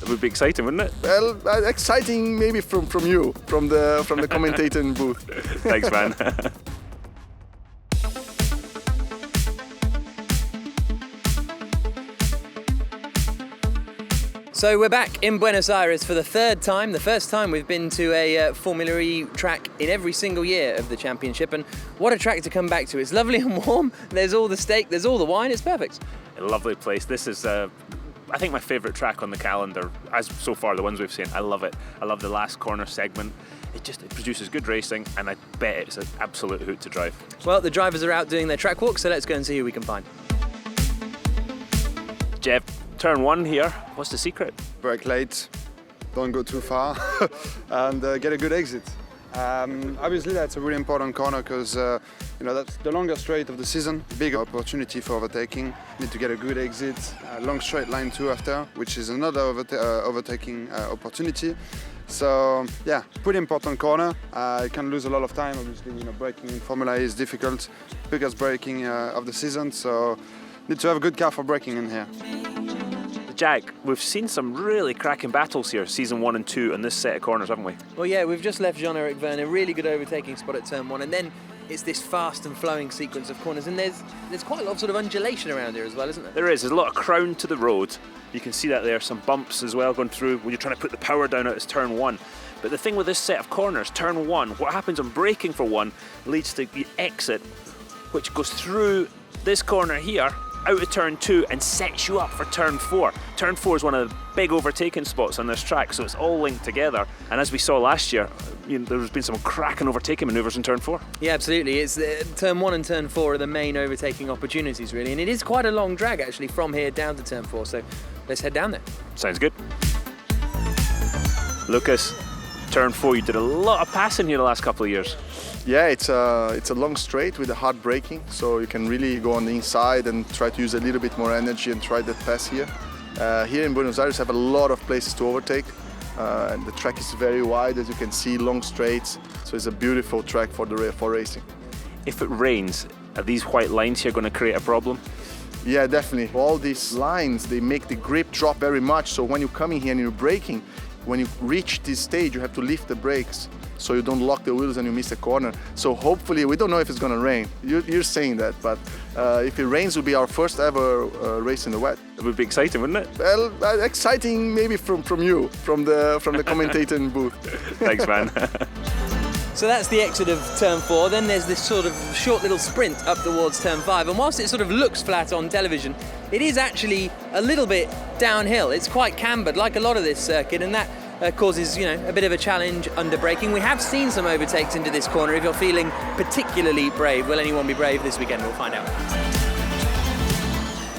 It would be exciting, wouldn't it? Well, exciting maybe from you, from the commentating booth. Thanks, man. So we're back in Buenos Aires for the third time. The first time we've been to a Formula E track in every single year of the championship, and what a track to come back to. It's lovely and warm, there's all the steak, there's all the wine, it's perfect. A lovely place. This is, I think, my favourite track on the calendar, as so far the ones we've seen. I love it. I love the last corner segment. It produces good racing, and I bet it's an absolute hoot to drive. Well, the drivers are out doing their track walk, so let's go and see who we can find. Jeff, turn one here. What's the secret? Brake late, don't go too far, and get a good exit. Obviously, that's a really important corner because that's the longest straight of the season. Big opportunity for overtaking. Need to get a good exit. Long straight line too after, which is another overtaking opportunity. So yeah, pretty important corner. You can lose a lot of time. Obviously, braking in Formula E is difficult. Biggest braking of the season, so need to have a good car for braking in here. Jack, we've seen some really cracking battles here, season 1 and 2, on this set of corners, haven't we? Well, yeah, we've just left Jean-Eric Vergne, a really good overtaking spot at turn 1, and then it's this fast and flowing sequence of corners, and there's quite a lot of sort of undulation around here as well, isn't there? There is. There's a lot of crown to the road. You can see that there, some bumps as well going through when you're trying to put the power down at turn 1. But the thing with this set of corners, turn 1, what happens on braking for 1 leads to the exit, which goes through this corner here, out of turn 2 and sets you up for turn 4. Turn 4 is one of the big overtaking spots on this track, so it's all linked together. And as we saw last year, there's been some cracking overtaking manoeuvres in turn 4. Yeah, absolutely. It's turn 1 and turn 4 are the main overtaking opportunities, really. And it is quite a long drag, actually, from here down to turn 4. So let's head down there. Sounds good. Lucas, turn 4, you did a lot of passing here the last couple of years. Yeah, it's a long straight with a hard braking, so you can really go on the inside and try to use a little bit more energy and try that pass here. Here in Buenos Aires, have a lot of places to overtake, and the track is very wide, as you can see, long straights. So it's a beautiful track for racing. If it rains, are these white lines here going to create a problem? Yeah, definitely. All these lines, they make the grip drop very much. So when you come in here and you're braking, when you reach this stage, you have to lift the brakes so you don't lock the wheels and you miss a corner. So hopefully, we don't know if it's going to rain. You're saying that, but if it rains, it will be our first ever race in the wet. It would be exciting, wouldn't it? Well, exciting maybe from you, from the commentating booth. Thanks, man. So that's the exit of turn 4. Then there's this sort of short little sprint up towards turn 5. And whilst it sort of looks flat on television, it is actually a little bit downhill. It's quite cambered, like a lot of this circuit, and that causes, a bit of a challenge under braking. We have seen some overtakes into this corner. If you're feeling particularly brave, will anyone be brave this weekend? We'll find out.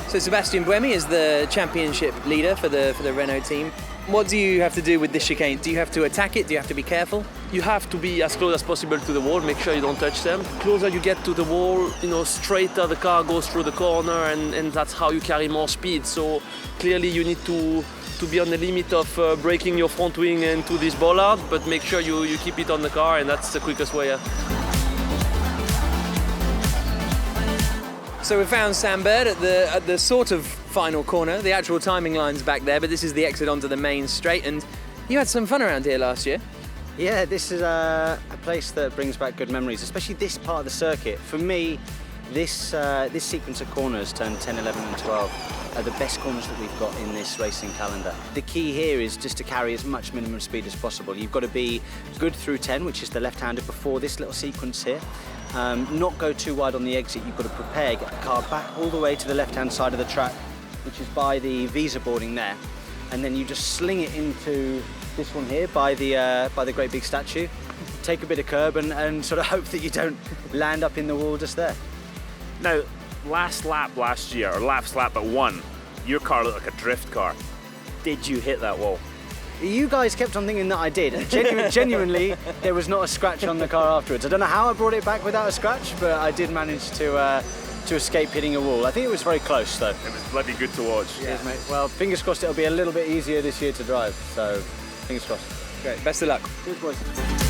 So Sebastian Buemi is the championship leader for the Renault team. What do you have to do with this chicane? Do you have to attack it? Do you have to be careful? You have to be as close as possible to the wall, make sure you don't touch them. Closer you get to the wall, straighter the car goes through the corner, and that's how you carry more speed. So clearly you need to be on the limit of braking your front wing into this bollard, but make sure you keep it on the car, and that's the quickest way. So we found Sambert at the sort of final corner. The actual timing line's back there, but this is the exit onto the main straight, and you had some fun around here last year. Yeah, this is a place that brings back good memories, especially this part of the circuit. For me, this sequence of corners, turn 10, 11 and 12, are the best corners that we've got in this racing calendar. The key here is just to carry as much minimum speed as possible. You've got to be good through 10, which is the left-hander before this little sequence here. Not go too wide on the exit. You've got to prepare, get the car back all the way to the left-hand side of the track, which is by the visa boarding there, and then you just sling it into this one here by the great big statue. Take a bit of curb and sort of hope that you don't land up in the wall just there. Now, last lap last year, or last lap at 1, your car looked like a drift car. Did you hit that wall? You guys kept on thinking that I did. Genuinely, there was not a scratch on the car afterwards. I don't know how I brought it back without a scratch, but I did manage to escape hitting a wall. I think it was very close, though. It was bloody good to watch. Yeah. Cheers, mate. Well, fingers crossed it'll be a little bit easier this year to drive, so fingers crossed. Great, best of luck. Cheers, boys.